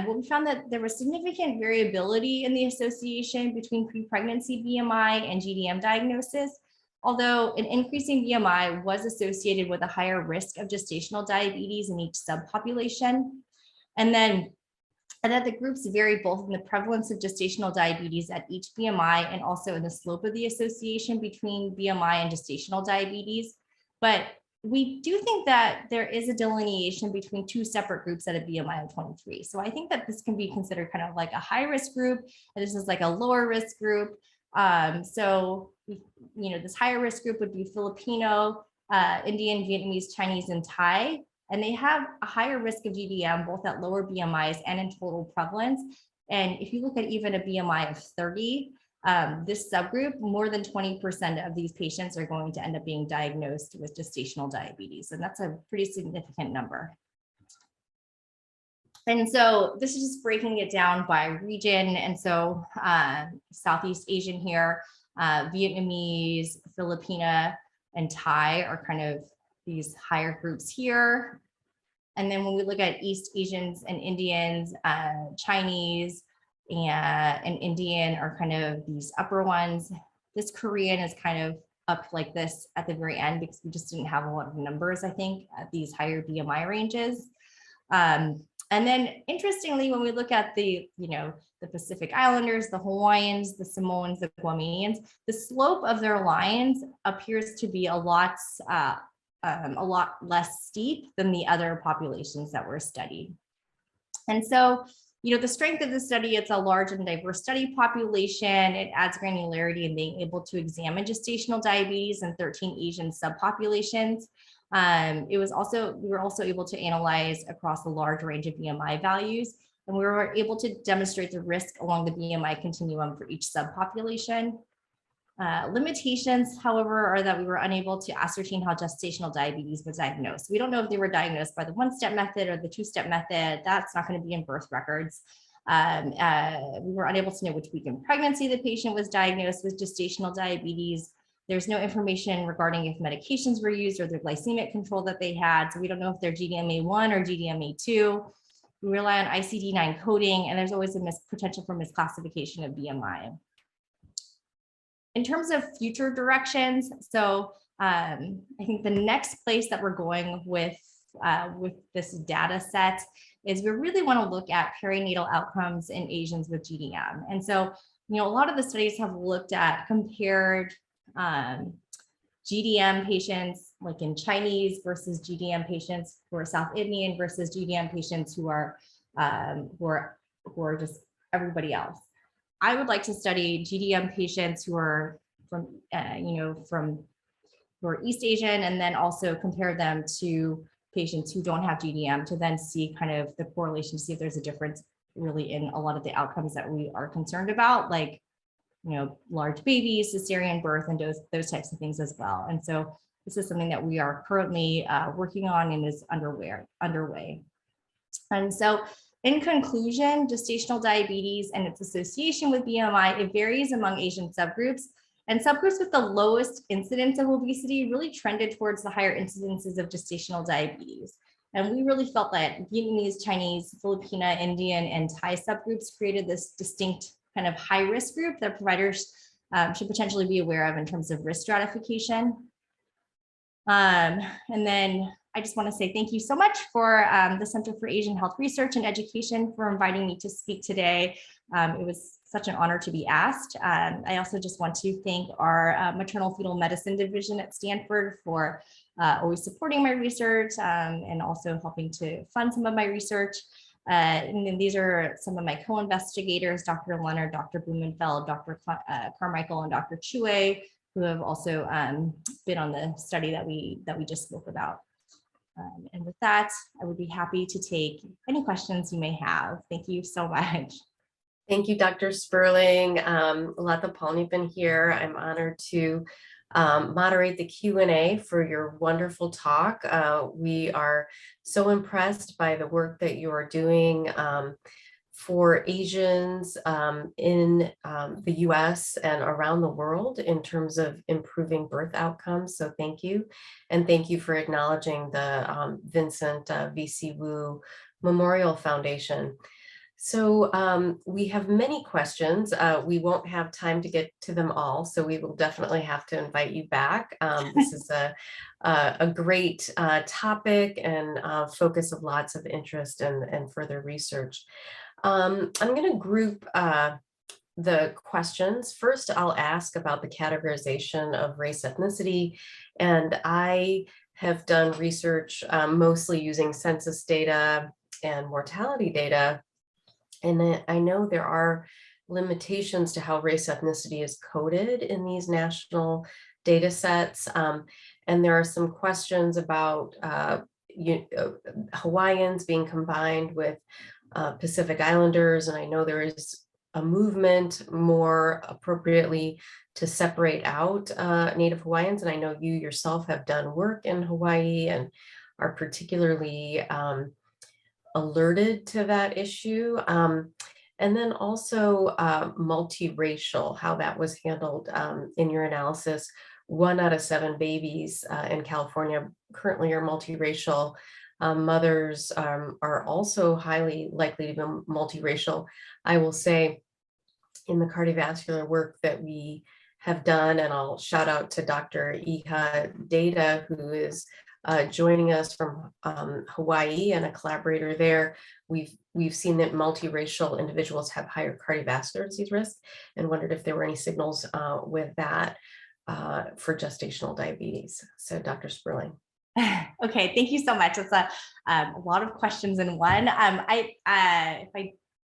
B: we found that there was significant variability in the association between pre-pregnancy BMI and GDM diagnosis, although an increasing BMI was associated with a higher risk of gestational diabetes in each subpopulation. And that the groups vary both in the prevalence of gestational diabetes at each BMI and also in the slope of the association between BMI and gestational diabetes. But we do think that there is a delineation between two separate groups at a BMI of 23. So I think that this can be considered kind of like a high risk group, and this is like a lower risk group. This higher risk group would be Filipino, Indian, Vietnamese, Chinese, and Thai. And they have a higher risk of GDM, both at lower BMIs and in total prevalence. And if you look at even a BMI of 30, this subgroup, more than 20% of these patients are going to end up being diagnosed with gestational diabetes. And that's a pretty significant number. And so this is just breaking it down by region. And so Southeast Asian here, Vietnamese, Filipina, and Thai are kind of these higher groups here. And then when we look at East Asians and Indians, Chinese and Indian are kind of these upper ones. This Korean is kind of up like this at the very end because we just didn't have a lot of numbers, I think, at these higher BMI ranges. And then interestingly, when we look at the Pacific Islanders, the Hawaiians, the Samoans, the Guamanians, the slope of their lines appears to be a lot less steep than the other populations that were studied. And so, the strength of the study, it's a large and diverse study population. It adds granularity in being able to examine gestational diabetes in 13 Asian subpopulations. We were also able to analyze across a large range of BMI values, and we were able to demonstrate the risk along the BMI continuum for each subpopulation. Limitations, however, are that we were unable to ascertain how gestational diabetes was diagnosed. We don't know if they were diagnosed by the one-step method or the two-step method. That's not going to be in birth records. We were unable to know which week in pregnancy the patient was diagnosed with gestational diabetes. There's no information regarding if medications were used or the glycemic control that they had. So we don't know if they're GDMA1 or GDMA2. We rely on ICD-9 coding, and there's always a potential for misclassification of BMI. In terms of future directions, so I think the next place that we're going with this data set is we really want to look at perinatal outcomes in Asians with GDM. And so, a lot of the studies have compared GDM patients like in Chinese versus GDM patients who are South Indian versus GDM patients who are just everybody else. I would like to study GDM patients who are from who are East Asian, and then also compare them to patients who don't have GDM to then see kind of the correlation, to see if there's a difference really in a lot of the outcomes that we are concerned about, like large babies, cesarean birth, and those types of things as well. And so this is something that we are currently working on and is underway. And so in conclusion, gestational diabetes and its association with BMI, it varies among Asian subgroups, and subgroups with the lowest incidence of obesity really trended towards the higher incidences of gestational diabetes. And we really felt that Vietnamese, Chinese, Filipina, Indian, and Thai subgroups created this distinct kind of high risk group that providers should potentially be aware of in terms of risk stratification. And then I just want to say thank you so much for the Center for Asian Health Research and Education for inviting me to speak today. It was such an honor to be asked. I also just want to thank our Maternal-Fetal Medicine division at Stanford for always supporting my research and also helping to fund some of my research. And then these are some of my co-investigators, Dr. Leonard, Dr. Blumenfeld, Dr. Carmichael, and Dr. Chue, who have also been on the study that we just spoke about. And with that, I would be happy to take any questions you may have. Thank you so much.
C: Thank you, Dr. Sperling. Latha Palnipan here. I'm honored to moderate the Q&A for your wonderful talk. We are so impressed by the work that you are doing for Asians in the US and around the world in terms of improving birth outcomes. So thank you. And thank you for acknowledging the Vincent V.C. Wu Memorial Foundation. So we have many questions. We won't have time to get to them all, so we will definitely have to invite you back. This is a great topic and focus of lots of interest and further research. I'm going to group the questions. First, I'll ask about the categorization of race ethnicity, and I have done research mostly using census data and mortality data. And I know there are limitations to how race ethnicity is coded in these national data sets. And there are some questions about Hawaiians being combined with Pacific Islanders. And I know there is a movement more appropriately to separate out Native Hawaiians. And I know you yourself have done work in Hawaii and are particularly alerted to that issue. And then also multiracial, how that was handled in your analysis. 1 out of 7 babies in California currently are multiracial. Mothers are also highly likely to be multiracial. I will say in the cardiovascular work that we have done, and I'll shout out to Dr. Iha Data, who is joining us from Hawaii and a collaborator there. We've seen that multiracial individuals have higher cardiovascular disease risk, and wondered if there were any signals with that for gestational diabetes. So Dr. Sperling.
B: Okay, thank you so much. It's a lot of questions in one.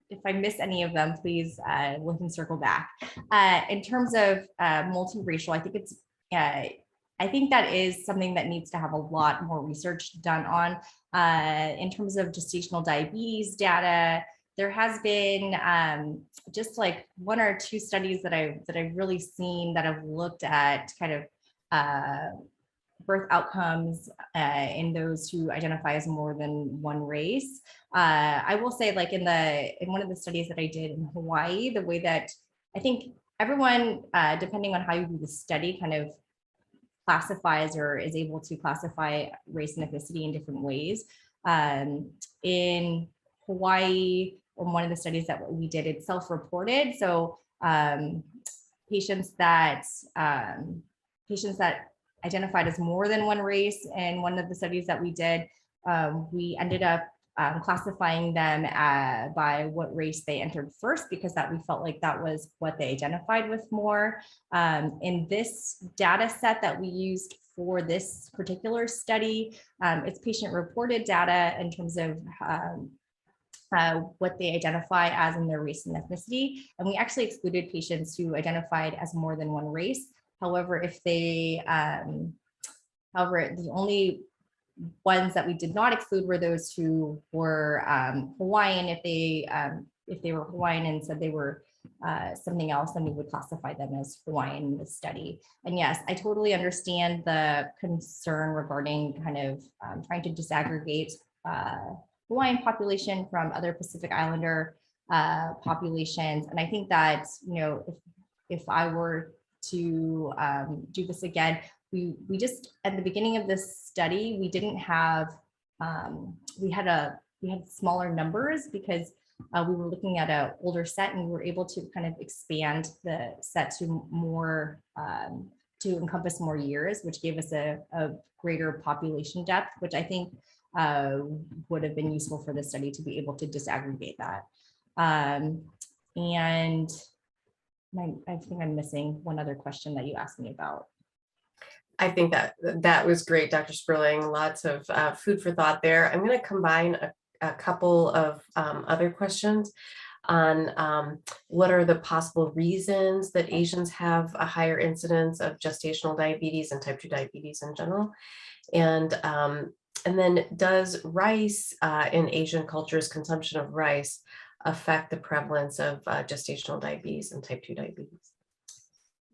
B: If I miss any of them, please we can circle back. In terms of multiracial, I think that is something that needs to have a lot more research done on. In terms of gestational diabetes data, there has been just like 1 or 2 studies that I've really seen that have looked at kind of birth outcomes in those who identify as more than one race. I will say, like in one of the studies that I did in Hawaii, the way that I think everyone, depending on how you do the study, kind of classifies or is able to classify race and ethnicity in different ways. In Hawaii, in one of the studies that we did, it's self-reported. So patients that identified as more than one race in one of the studies that we did, we ended up classifying them by what race they entered first, because that we felt like that was what they identified with more. In this data set that we used for this particular study, it's patient-reported data in terms of what they identify as in their race and ethnicity. And we actually excluded patients who identified as more than one race. However, if they, the only ones that we did not exclude were those who were Hawaiian. If they were Hawaiian and said they were something else, then we would classify them as Hawaiian in the study. And yes, I totally understand the concern regarding kind of trying to disaggregate Hawaiian population from other Pacific Islander populations. And I think that, you know, if I were to do this again, we just, at the beginning of this study, we didn't have we had smaller numbers because we were looking at an older set, and we were able to kind of expand the set to more to encompass more years, which gave us a greater population depth, which I think would have been useful for the study to be able to disaggregate that. And I think I'm missing one other question that you asked me about.
C: I think that was great, Dr. Sperling. Lots of food for thought there. I'm going to combine a couple of other questions on what are the possible reasons that Asians have a higher incidence of gestational diabetes and type 2 diabetes in general. And then does rice in Asian cultures, consumption of rice, affect the prevalence of gestational diabetes and type 2 diabetes?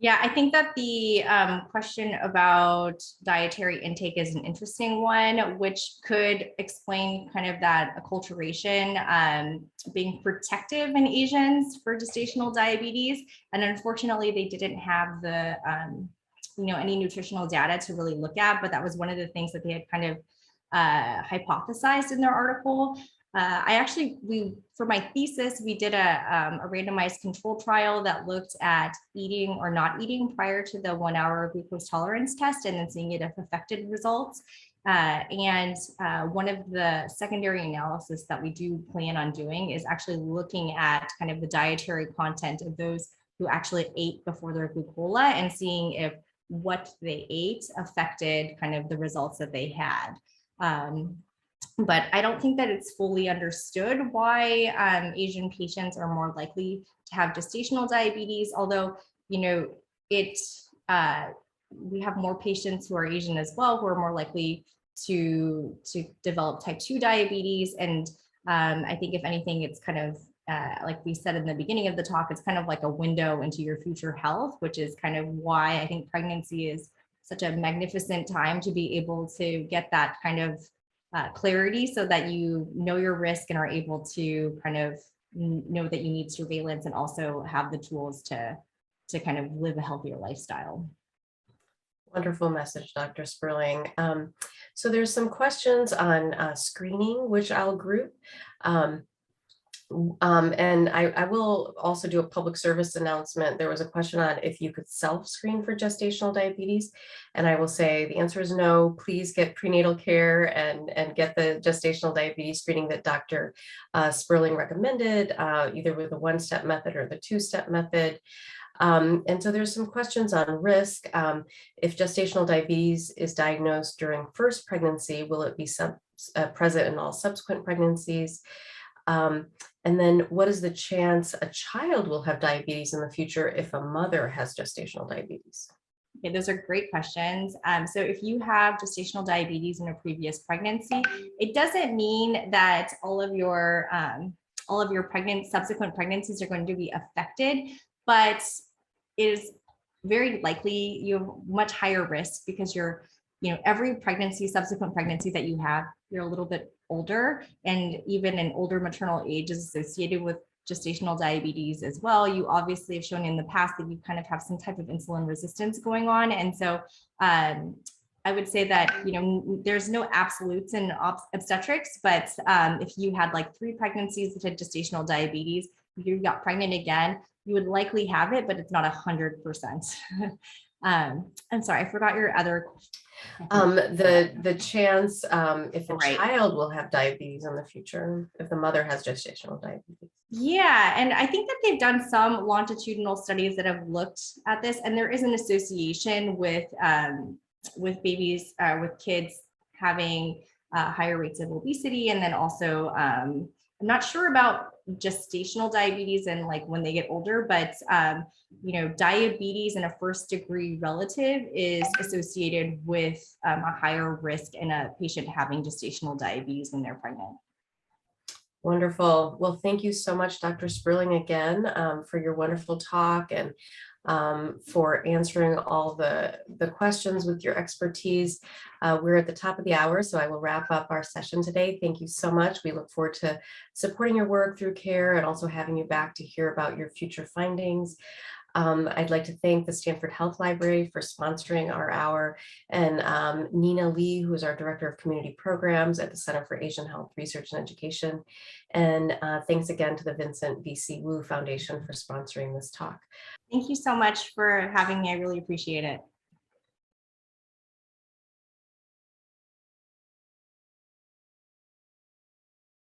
B: Yeah, I think that the question about dietary intake is an interesting one, which could explain kind of that acculturation being protective in Asians for gestational diabetes. And unfortunately, they didn't have the, any nutritional data to really look at, but that was one of the things that they had kind of hypothesized in their article. For my thesis, we did a randomized control trial that looked at eating or not eating prior to the 1 hour glucose tolerance test, and then seeing it if affected results. One of the secondary analysis that we do plan on doing is actually looking at kind of the dietary content of those who actually ate before their glucola, and seeing if what they ate affected kind of the results that they had. But I don't think that it's fully understood why Asian patients are more likely to have gestational diabetes, although, we have more patients who are Asian as well, who are more likely to develop type 2 diabetes. And I think if anything, it's kind of, like we said in the beginning of the talk, it's kind of like a window into your future health, which is kind of why I think pregnancy is such a magnificent time to be able to get that kind of clarity, so that you know your risk and are able to kind of know that you need surveillance, and also have the tools to kind of live a healthier lifestyle.
C: Wonderful message, Dr. Sperling. So there's some questions on screening, which I'll group. And I will also do a public service announcement. There was a question on if you could self-screen for gestational diabetes. And I will say the answer is no. Please get prenatal care and get the gestational diabetes screening that Dr. Sperling recommended, either with the one-step method or the two-step method. And so there's some questions on risk. If gestational diabetes is diagnosed during first pregnancy, will it be present in all subsequent pregnancies? And then what is the chance a child will have diabetes in the future if a mother has gestational diabetes?
B: Okay, those are great questions. So if you have gestational diabetes in a previous pregnancy, it doesn't mean that all of your subsequent pregnancies are going to be affected, but it is very likely you have much higher risk because every subsequent pregnancy that you have, you're a little bit older, and even an older maternal age is associated with gestational diabetes as well. You obviously have shown in the past that you kind of have some type of insulin resistance going on. And so I would say that, there's no absolutes in obstetrics, but if you had like 3 pregnancies that had gestational diabetes, you got pregnant again, you would likely have it, but it's not 100%. I'm sorry, I forgot your other question.
C: The chance if a
B: Right.
C: child will have diabetes in the future, if the mother has gestational diabetes.
B: Yeah, and I think that they've done some longitudinal studies that have looked at this, and there is an association with babies, with kids having higher rates of obesity, and then also I'm not sure about gestational diabetes and like when they get older, but diabetes in a first degree relative is associated with a higher risk in a patient having gestational diabetes when they're pregnant.
C: Wonderful. Well, thank you so much, Dr. Sperling, again, for your wonderful talk and for answering all the questions with your expertise. We're at the top of the hour, so I will wrap up our session today. Thank you so much. We look forward to supporting your work through CARE and also having you back to hear about your future findings. I'd like to thank the Stanford Health Library for sponsoring our hour, and Nina Lee, who is our Director of Community Programs at the Center for Asian Health Research and Education. And thanks again to the Vincent V.C. Wu Foundation for sponsoring this talk.
B: Thank you so much for having me. I really appreciate it.